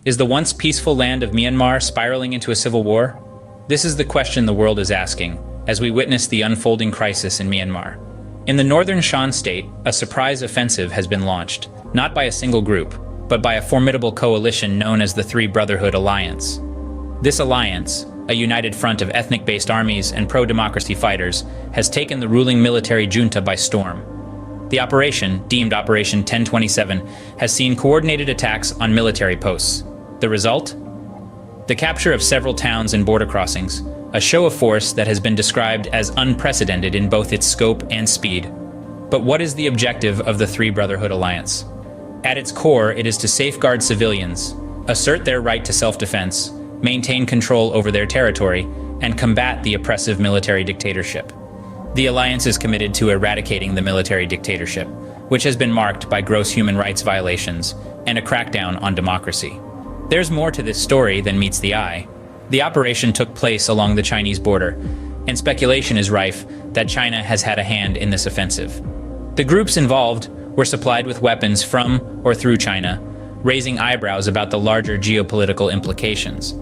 Is the once peaceful land of Myanmar spiraling into a civil war? This is the question the world is asking, as we witness the unfolding crisis in Myanmar. In the northern Shan state, a surprise offensive has been launched, not by a single group, but by a formidable coalition known as the Brotherhood Alliance. This alliance, a united front of ethnic-based armies and pro-democracy fighters, has taken the ruling military junta by storm. The operation, deemed Operation 1027, has seen coordinated attacks on military posts. The result? The capture of several towns and border crossings, a show of force that has been described as unprecedented in both its scope and speed. But what is the objective of the Brotherhood Alliance? At its core, it is to safeguard civilians, assert their right to self-defense, maintain control over their territory, and combat the oppressive military dictatorship. The alliance is committed to eradicating the military dictatorship, which has been marked by gross human rights violations and a crackdown on democracy. There's more to this story than meets the eye. The operation took place along the Chinese border, and speculation is rife that China has had a hand in this offensive. The groups involved were supplied with weapons from or through China, raising eyebrows about the larger geopolitical implications.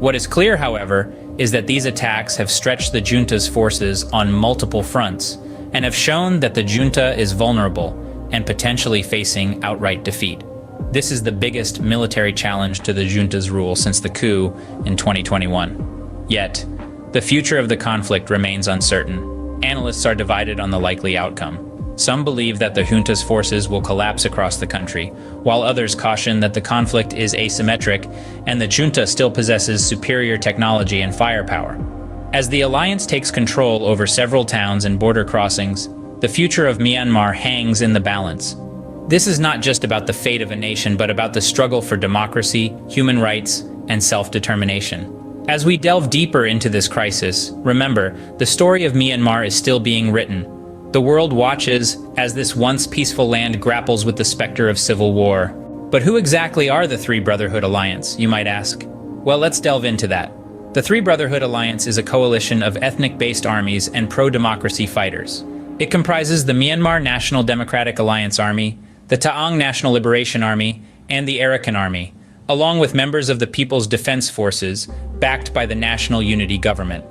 What is clear, however, is that these attacks have stretched the junta's forces on multiple fronts and have shown that the junta is vulnerable and potentially facing outright defeat. This is the biggest military challenge to the junta's rule since the coup in 2021. Yet, the future of the conflict remains uncertain. Analysts are divided on the likely outcome. Some believe that the junta's forces will collapse across the country, while others caution that the conflict is asymmetric and the junta still possesses superior technology and firepower. As the alliance takes control over several towns and border crossings, the future of Myanmar hangs in the balance. This is not just about the fate of a nation, but about the struggle for democracy, human rights, and self-determination. As we delve deeper into this crisis, remember, the story of Myanmar is still being written. The world watches as this once peaceful land grapples with the specter of civil war. But who exactly are the Brotherhood Alliance, you might ask? Well, let's delve into that. The Brotherhood Alliance is a coalition of ethnic-based armies and pro-democracy fighters. It comprises the Myanmar National Democratic Alliance Army, the Taong National Liberation Army, and the Arakan Army, along with members of the People's Defense Forces, backed by the National Unity Government.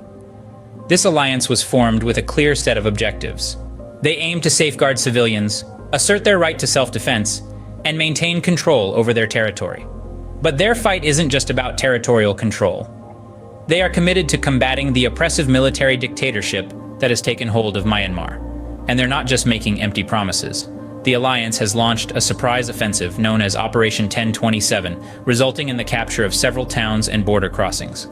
This alliance was formed with a clear set of objectives. They aim to safeguard civilians, assert their right to self-defense, and maintain control over their territory. But their fight isn't just about territorial control. They are committed to combating the oppressive military dictatorship that has taken hold of Myanmar. And they're not just making empty promises. The alliance has launched a surprise offensive known as Operation 1027, resulting in the capture of several towns and border crossings.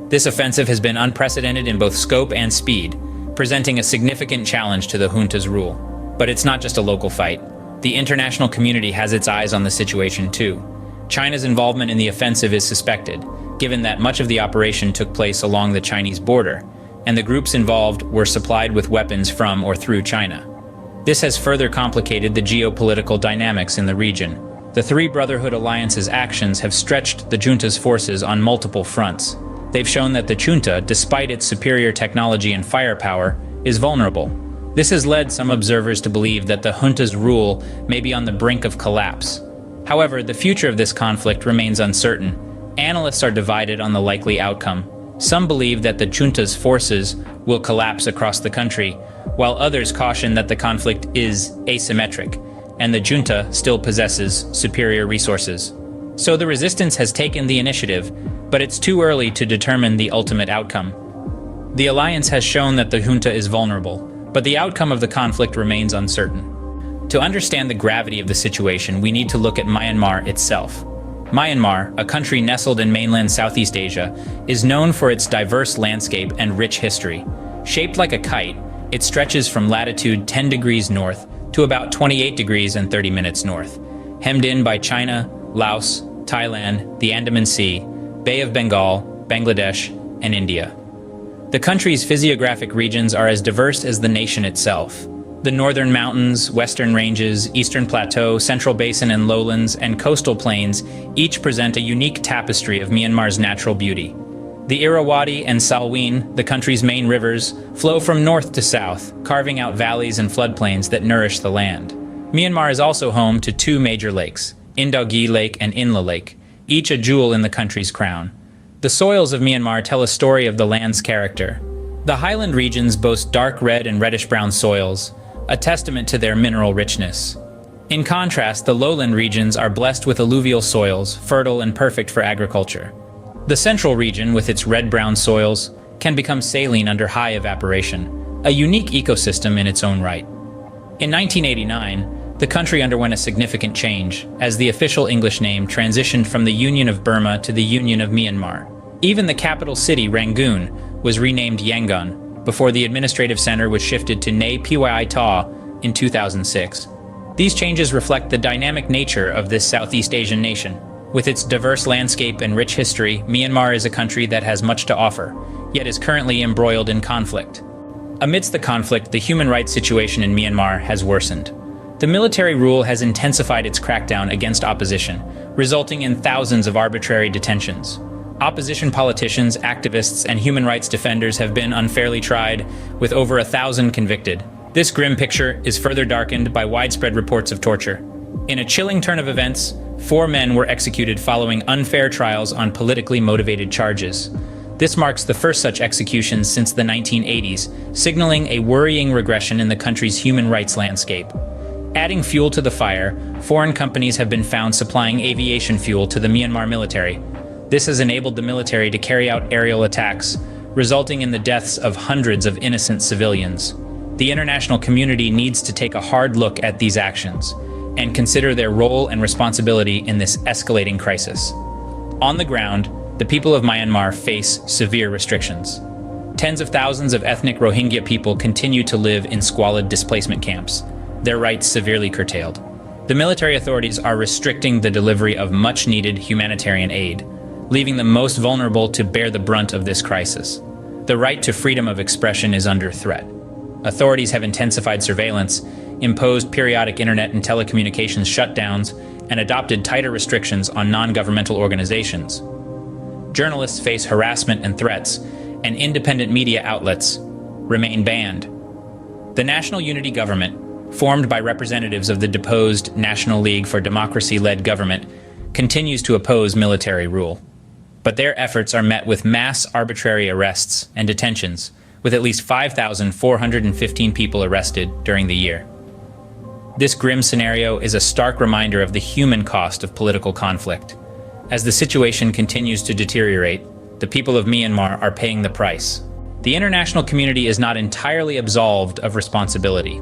This offensive has been unprecedented in both scope and speed, presenting a significant challenge to the junta's rule. But it's not just a local fight. The international community has its eyes on the situation too. China's involvement in the offensive is suspected, given that much of the operation took place along the Chinese border, and the groups involved were supplied with weapons from or through China. This has further complicated the geopolitical dynamics in the region. The Brotherhood Alliance's actions have stretched the junta's forces on multiple fronts. They've shown that the junta, despite its superior technology and firepower, is vulnerable. This has led some observers to believe that the junta's rule may be on the brink of collapse. However, the future of this conflict remains uncertain. Analysts are divided on the likely outcome. Some believe that the junta's forces will collapse across the country, while others caution that the conflict is asymmetric, and the junta still possesses superior resources. So the resistance has taken the initiative, but it's too early to determine the ultimate outcome. The alliance has shown that the junta is vulnerable, but the outcome of the conflict remains uncertain. To understand the gravity of the situation, we need to look at Myanmar itself. Myanmar, a country nestled in mainland Southeast Asia, is known for its diverse landscape and rich history. Shaped like a kite, it stretches from latitude 10 degrees north to about 28 degrees and 30 minutes north, hemmed in by China, Laos, Thailand, the Andaman Sea, Bay of Bengal, Bangladesh, and India. The country's physiographic regions are as diverse as the nation itself. The northern mountains, western ranges, eastern plateau, central basin and lowlands, and coastal plains each present a unique tapestry of Myanmar's natural beauty. The Irrawaddy and Salween, the country's main rivers, flow from north to south, carving out valleys and floodplains that nourish the land. Myanmar is also home to two major lakes, Indaugi Lake and Inla Lake, each a jewel in the country's crown. The soils of Myanmar tell a story of the land's character. The highland regions boast dark red and reddish-brown soils, a testament to their mineral richness. In contrast, the lowland regions are blessed with alluvial soils, fertile and perfect for agriculture. The central region, with its red-brown soils, can become saline under high evaporation, a unique ecosystem in its own right. In 1989, the country underwent a significant change, as the official English name transitioned from the Union of Burma to the Union of Myanmar. Even the capital city, Rangoon, was renamed Yangon, before the administrative center was shifted to Nay Pyi Ta in 2006. These changes reflect the dynamic nature of this Southeast Asian nation. With its diverse landscape and rich history, Myanmar is a country that has much to offer, yet is currently embroiled in conflict. Amidst the conflict, the human rights situation in Myanmar has worsened. The military rule has intensified its crackdown against opposition, resulting in thousands of arbitrary detentions. Opposition politicians, activists, and human rights defenders have been unfairly tried, with over 1,000 convicted. This grim picture is further darkened by widespread reports of torture. In a chilling turn of events, 4 men were executed following unfair trials on politically motivated charges. This marks the first such execution since the 1980s, signaling a worrying regression in the country's human rights landscape. Adding fuel to the fire, foreign companies have been found supplying aviation fuel to the Myanmar military. This has enabled the military to carry out aerial attacks, resulting in the deaths of hundreds of innocent civilians. The international community needs to take a hard look at these actions and consider their role and responsibility in this escalating crisis. On the ground, the people of Myanmar face severe restrictions. Tens of thousands of ethnic Rohingya people continue to live in squalid displacement camps, their rights severely curtailed. The military authorities are restricting the delivery of much-needed humanitarian aid, leaving the most vulnerable to bear the brunt of this crisis. The right to freedom of expression is under threat. Authorities have intensified surveillance, imposed periodic internet and telecommunications shutdowns, and adopted tighter restrictions on non-governmental organizations. Journalists face harassment and threats, and independent media outlets remain banned. The National Unity Government, formed by representatives of the deposed National League for Democracy-led government, continues to oppose military rule. But their efforts are met with mass arbitrary arrests and detentions, with at least 5,415 people arrested during the year. This grim scenario is a stark reminder of the human cost of political conflict. As the situation continues to deteriorate, the people of Myanmar are paying the price. The international community is not entirely absolved of responsibility.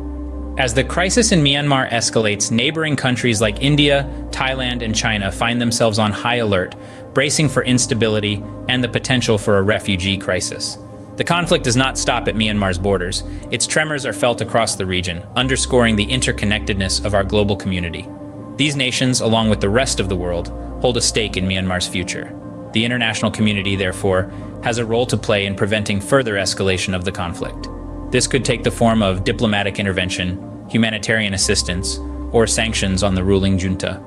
As the crisis in Myanmar escalates, neighboring countries like India, Thailand, and China find themselves on high alert, bracing for instability and the potential for a refugee crisis. The conflict does not stop at Myanmar's borders. Its tremors are felt across the region, underscoring the interconnectedness of our global community. These nations, along with the rest of the world, hold a stake in Myanmar's future. The international community, therefore, has a role to play in preventing further escalation of the conflict. This could take the form of diplomatic intervention, humanitarian assistance, or sanctions on the ruling junta.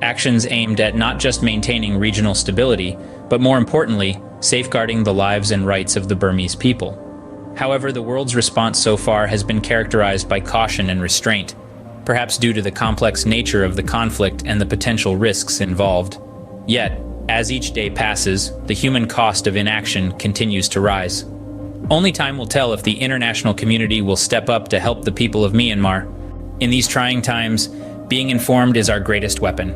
Actions aimed at not just maintaining regional stability, but more importantly, safeguarding the lives and rights of the Burmese people. However, the world's response so far has been characterized by caution and restraint, perhaps due to the complex nature of the conflict and the potential risks involved. Yet, as each day passes, the human cost of inaction continues to rise. Only time will tell if the international community will step up to help the people of Myanmar. In these trying times, being informed is our greatest weapon.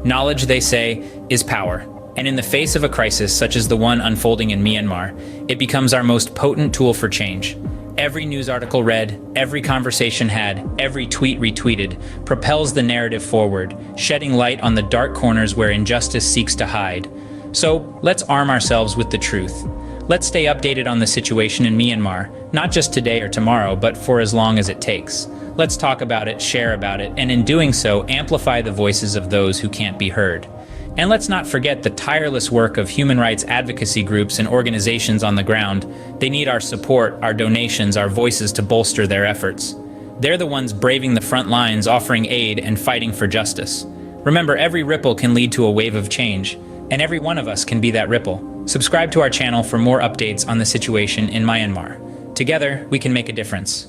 Knowledge, they say, is power. And in the face of a crisis such as the one unfolding in Myanmar, it becomes our most potent tool for change. Every news article read, every conversation had, every tweet retweeted propels the narrative forward, shedding light on the dark corners where injustice seeks to hide. So, let's arm ourselves with the truth. Let's stay updated on the situation in Myanmar, not just today or tomorrow, but for as long as it takes. Let's talk about it, share about it, and in doing so, amplify the voices of those who can't be heard. And let's not forget the tireless work of human rights advocacy groups and organizations on the ground. They need our support, our donations, our voices to bolster their efforts. They're the ones braving the front lines, offering aid and fighting for justice. Remember, every ripple can lead to a wave of change, and every one of us can be that ripple. Subscribe to our channel for more updates on the situation in Myanmar. Together, we can make a difference.